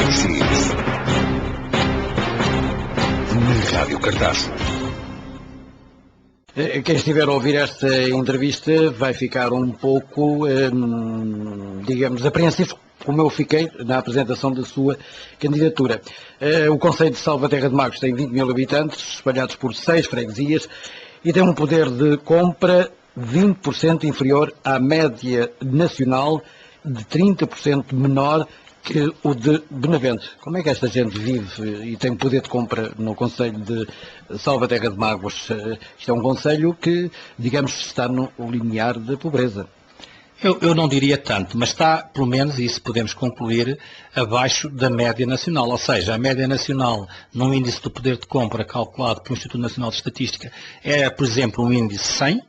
X na Rádio Cartaz. Quem estiver a ouvir esta entrevista vai ficar um pouco, digamos, apreensivo, como eu fiquei na apresentação da sua candidatura. O concelho de Salvaterra de Magos tem 20 mil habitantes, espalhados por 6 freguesias, e tem um poder de compra 20% inferior à média nacional, de 30% menor que o de Benavente. Como é que esta gente vive e tem poder de compra no concelho de Salvaterra de Magos? Isto é um concelho que, digamos, está no limiar da pobreza. Eu não diria tanto, mas está, pelo menos, isso podemos concluir, abaixo da média nacional. Ou seja, a média nacional, num índice do poder de compra calculado pelo Instituto Nacional de Estatística, é, por exemplo, um índice 100.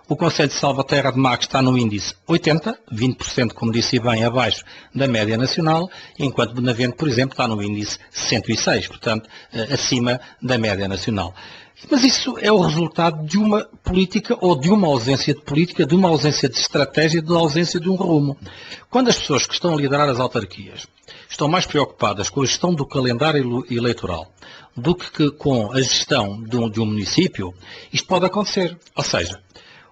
O concelho de Salvaterra de Magos está no índice 80, 20%, como disse bem, abaixo da média nacional, enquanto Benavente, por exemplo, está no índice 106, portanto, acima da média nacional. Mas isso é o resultado de uma política ou de uma ausência de política, de uma ausência de estratégia, de uma ausência de um rumo. Quando as pessoas que estão a liderar as autarquias estão mais preocupadas com a gestão do calendário eleitoral do que com a gestão de um município, isto pode acontecer. Ou seja,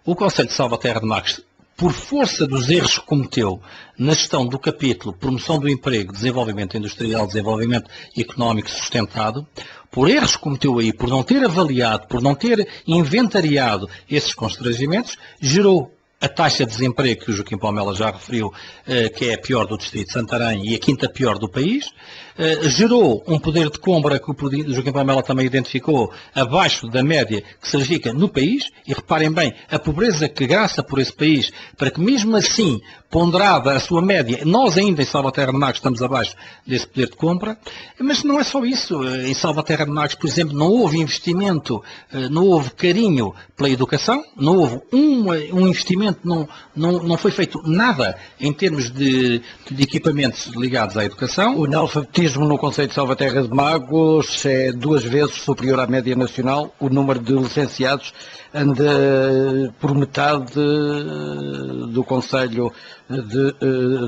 o concelho de Salvaterra de Magos, por força dos erros que cometeu na gestão do capítulo Promoção do Emprego, Desenvolvimento Industrial, Desenvolvimento Económico Sustentado, por erros que cometeu aí, por não ter avaliado, por não ter inventariado esses constrangimentos, gerou a taxa de desemprego que o Joaquim Palmela já referiu, que é a pior do distrito de Santarém e a quinta pior do país, gerou um poder de compra que o Joaquim Palmela também identificou abaixo da média que se verifica no país, e reparem bem, a pobreza que graça por esse país, para que mesmo assim, ponderada a sua média, nós ainda em Salvaterra de Magos estamos abaixo desse poder de compra, mas não é só isso. Em Salvaterra de Magos, por exemplo, não houve investimento, não houve carinho pela educação, não houve um investimento, não foi feito nada em termos de equipamentos ligados à educação. O analfabetismo no concelho de Salvaterra de Magos é 2 vezes superior à média nacional. O número de licenciados anda por metade do concelho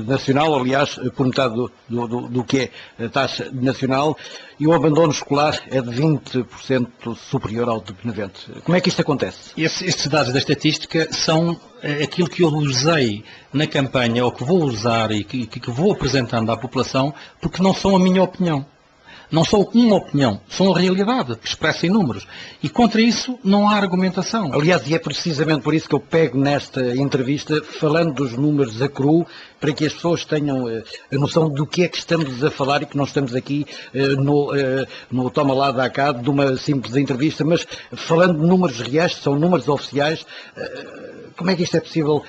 nacional, aliás, por metade do que é a taxa nacional, e o abandono escolar é de 20% superior ao de Benavente. Como é que isto acontece? Estes dados da estatística são aquilo que eu usei na campanha, ou que vou usar e que vou apresentando à população, porque não são a minha opinião. Não são uma opinião, são a realidade, que expressa em números. E contra isso não há argumentação. Aliás, e é precisamente por isso que eu pego nesta entrevista, falando dos números a cru, para que as pessoas tenham a noção do que é que estamos a falar e que não estamos aqui no toma lá da cá de uma simples entrevista, mas falando de números reais, são números oficiais. Como é que isto é possível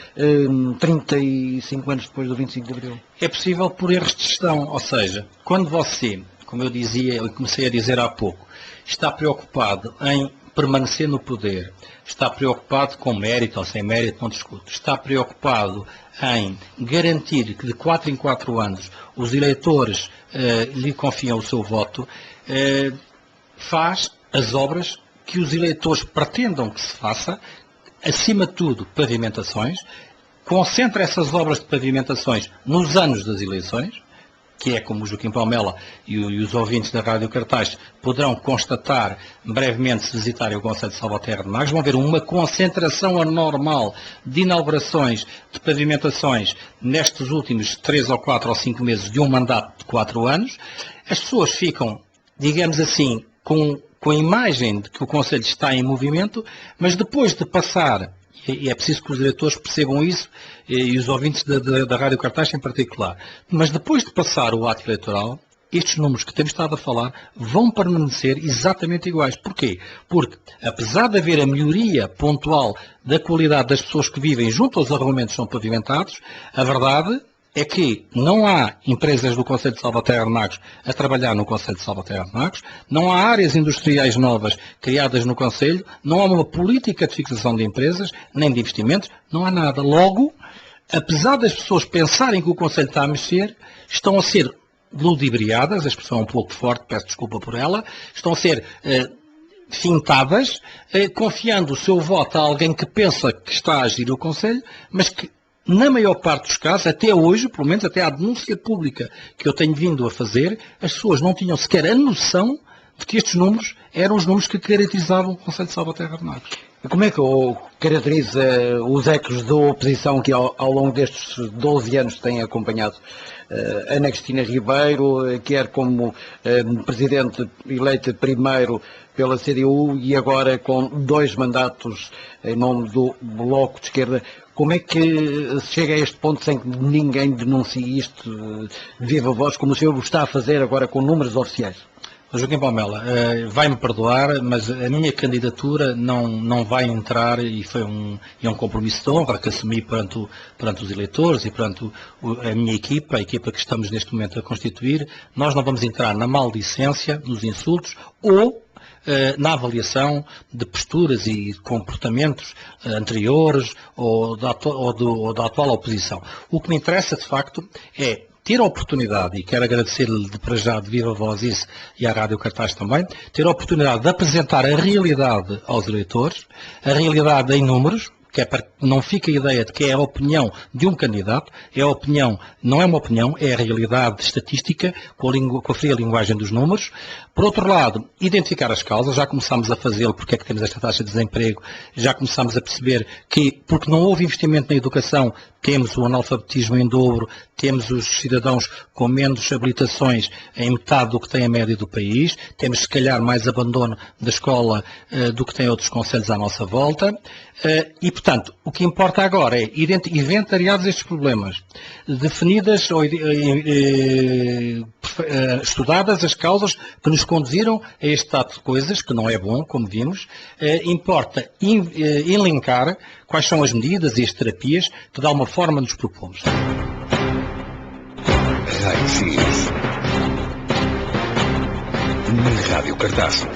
35 anos depois do 25 de Abril? É possível por erros de gestão, ou seja, quando você, como eu dizia, eu comecei a dizer há pouco, está preocupado em permanecer no poder, está preocupado com mérito ou sem mérito, não discuto, está preocupado em garantir que de 4 em 4 anos os eleitores lhe confiam o seu voto, faz as obras que os eleitores pretendam que se faça, acima de tudo, pavimentações, concentra essas obras de pavimentações nos anos das eleições, que é como o Joaquim Palmela e os ouvintes da Rádio Cartaz poderão constatar brevemente se visitarem o concelho de Salvaterra de Magos. Vão ver uma concentração anormal de inaugurações, de pavimentações nestes últimos 3 ou 4 ou 5 meses de um mandato de 4 anos. As pessoas ficam, digamos assim, com a imagem de que o concelho está em movimento, mas depois de passar, e é preciso que os eleitores percebam isso, e os ouvintes da Rádio Cartaz em particular, mas depois de passar o ato eleitoral, estes números que temos estado a falar vão permanecer exatamente iguais. Porquê? Porque, apesar de haver a melhoria pontual da qualidade das pessoas que vivem junto aos arrumamentos que são pavimentados, a verdade é que não há empresas do concelho de Salvaterra de Magos a trabalhar no concelho de Salvaterra de Magos, não há áreas industriais novas criadas no concelho, não há uma política de fixação de empresas, nem de investimentos, não há nada. Logo, apesar das pessoas pensarem que o concelho está a mexer, estão a ser ludibriadas, a expressão é um pouco forte, peço desculpa por ela, estão a ser fintadas, confiando o seu voto a alguém que pensa que está a agir o concelho, mas que na maior parte dos casos, até hoje, pelo menos até à denúncia pública que eu tenho vindo a fazer, as pessoas não tinham sequer a noção de que estes números eram os números que caracterizavam o Conselho de Salvaterra de Magos. Como é que caracteriza os ecos da oposição que ao longo destes 12 anos têm acompanhado Ana Cristina Ribeiro, quer como presidente eleita primeiro pela CDU e agora com 2 mandatos em nome do Bloco de Esquerda? Como é que se chega a este ponto sem que ninguém denuncie isto de viva voz, como o senhor está a fazer agora com números oficiais? Joaquim Palmela, vai-me perdoar, mas a minha candidatura não vai entrar, e é um compromisso de honra que assumi perante os eleitores e perante a minha equipa, a equipa que estamos neste momento a constituir. Nós não vamos entrar na maldicência, nos insultos ou na avaliação de posturas e comportamentos anteriores ou da atual oposição. O que me interessa, de facto, é ter a oportunidade, e quero agradecer-lhe para já de viva voz isso, e à Rádio Cartaz também, ter a oportunidade de apresentar a realidade aos eleitores, a realidade em números, que é para que não fique a ideia de que é a opinião de um candidato, é a opinião, não é uma opinião, é a realidade estatística, com a fria linguagem dos números. Por outro lado, identificar as causas, já começámos a fazê-lo, porque é que temos esta taxa de desemprego, já começámos a perceber que, porque não houve investimento na educação, temos o analfabetismo em dobro, temos os cidadãos com menos habilitações em metade do que tem a média do país, temos se calhar mais abandono da escola do que tem outros concelhos à nossa volta, e portanto, o que importa agora é inventariados estes problemas, definidas ou estudadas as causas que nos conduziram a este estado de coisas, que não é bom, como vimos, importa elencar quais são as medidas e as terapias que de alguma forma nos propomos. Raio-X na Rádio Cartaz.